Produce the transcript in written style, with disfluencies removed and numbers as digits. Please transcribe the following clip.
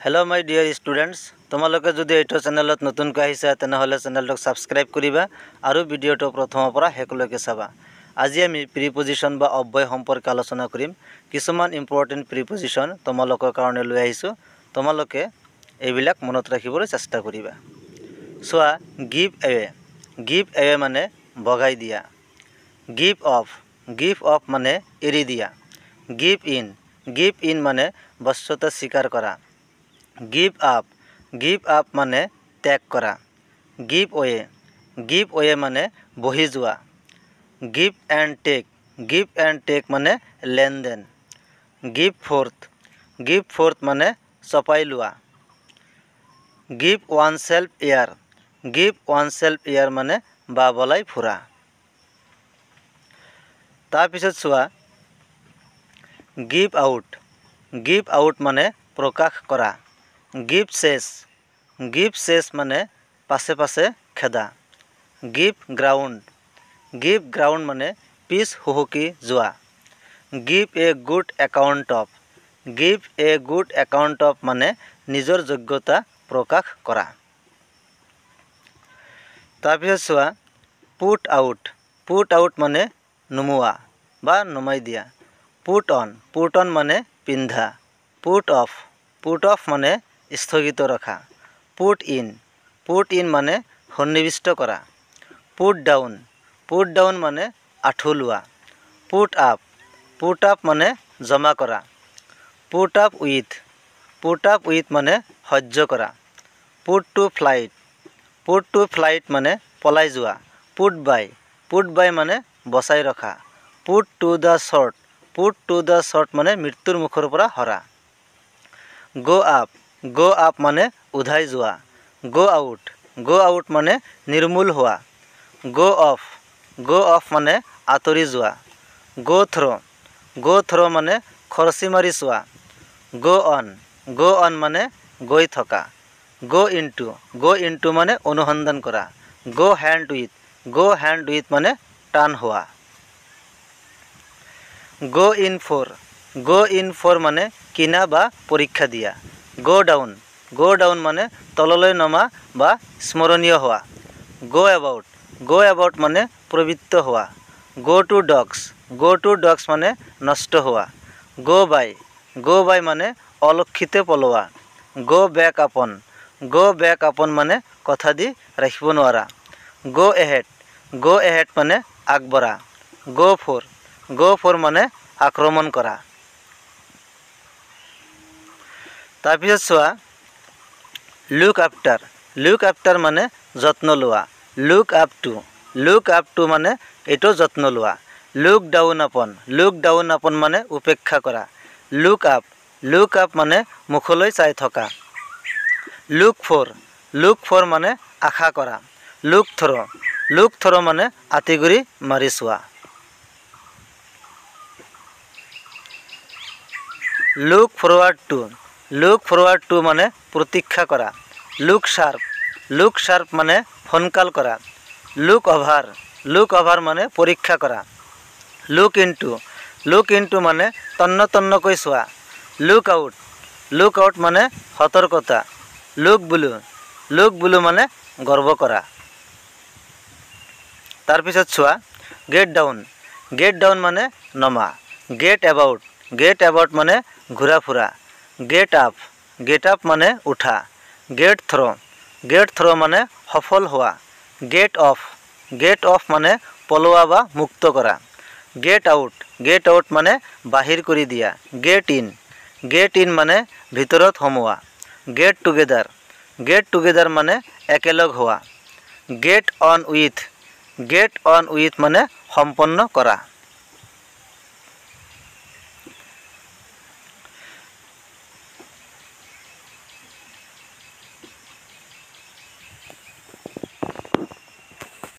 Hello my dear students তোমালোকে যদি এইটো চেনেলত নতুনকৈ আহিছা তেনেহলে চেনেলটো সাবস্ক্রাইব কৰিবা আৰু ভিডিওটো প্ৰথমৰ পৰা শেষলৈকে চাবা। আজি আমি প্ৰিপজিশন বা অব্যয় সম্পৰ্কে আলোচনা কৰিম। কিছুমান ইম্পৰ্টেন্ট প্ৰিপজিশন তোমালোকৰ কাৰণে লৈ আহিছো। তোমালোকে এইবিলাক মনত ৰাখিবলৈ চেষ্টা কৰিবা। সোৱা গিভ এৱে মানে বগাই দিয়া। গিভ অফ মানে এৰি দিয়া। গিভ ইন মানে বস্তুতা স্বীকাৰ কৰা। গিভ আপ মানে ত্যাগ কৰা। গিভ অৱে মানে বহি যোৱা। গিভ এণ্ড টেক মানে লেনদেন। গিভ ফৰ্থ মানে চপাই লোৱা। গিভ ওৱান চেল্ফ এয়াৰ মানে বাবলাই ফুৰা। তাৰপিছত চোৱা গিভ আউট মানে প্ৰকাশ কৰা। গিভ চেছ মানে পাছে পাছে খেদা। গিভ গ্ৰাউণ্ড মানে পিছ হুহুকি যোৱা। Give a good account of মানে নিজৰ যোগ্যতা প্ৰকাশ কৰা। তাৰপিছত চোৱা পুট আউট মানে নুমুৱা বা নুমাই দিয়া। পুট অন মানে পিন্ধা। পুট অফ মানে স্থগিত ৰখা। পুট ইন মানে সন্নিৱিষ্ট কৰা। পুট ডাউন মানে আঁঠুলোৱা। পুট আপ মানে জমা কৰা। পুট আপ উইথ মানে সহ্য কৰা। পুট টু ফ্লাইট মানে পলাই যোৱা। পুট বাই মানে বচাই ৰখা। পুট টু দ্য শ্বৰ্ট মানে মৃত্যুৰ মুখৰ পৰা হৰা। গো আপ মানে উধাই যোৱা। গো আউট মানে নিৰ্মূল হোৱা। গো অফ মানে আঁতৰি যোৱা। গো থ্ৰ মানে খৰচি মাৰি চোৱা। গো অন মানে গৈ থকা। গো ইনটু মানে অনুসন্ধান কৰা। গো হেণ্ড উইথ মানে টান হোৱা। গো ইন ফৰ মানে কিনা বা পৰীক্ষা দিয়া। গো ডাউন মানে তললৈ নমা বা স্মৰণীয় হোৱা। গো এবাউট মানে প্ৰবৃত্ত হোৱা। গো টু ডগছ মানে নষ্ট হোৱা। গো বাই মানে অলক্ষিতে পলোৱা। গো বেক আপন মানে কথা দি ৰাখিব নোৱাৰা। গো এহেড মানে আগবঢ়া। গো ফৰ মানে আক্ৰমণ কৰা। তাৰপিছত চোৱা লুক আফটাৰ মানে যত্ন লোৱা। লুক আপ টু মানে এইটো যত্ন লোৱা। লুক ডাউন আপন মানে উপেক্ষা কৰা। লুক আপ মানে মুখলৈ চাই থকা। লুক ফৰ মানে আশা কৰা। লুক থ্ৰ মানে আঁতিগুৰি মাৰি চোৱা। লুক ফৰৱাৰ্ড টু মানে প্ৰতীক্ষা কৰা। লুক শাৰ্প মানে সোনকাল কৰা। লুক অভাৰ মানে পৰীক্ষা কৰা। লুক ইনটু মানে তন্নকৈ চোৱা। লুক আউট মানে সতৰ্কতা। লুক ব্লু মানে গৰ্ব কৰা। তাৰপিছত চোৱা গেট ডাউন মানে নমা। গেট এবাউট মানে ঘূৰা ফুৰা। গেট আপ মানে উঠা। গেট থ্ৰ মানে সফল হোৱা। গেট অফ মানে পলোৱা বা মুক্ত কৰা। গেট আউট মানে বাহিৰ কৰি দিয়া। গেট ইন মানে ভিতৰত সোমোৱা। গেট টুগেদাৰ মানে একেলগ হোৱা। গেট অন উইথ মানে সম্পন্ন কৰা।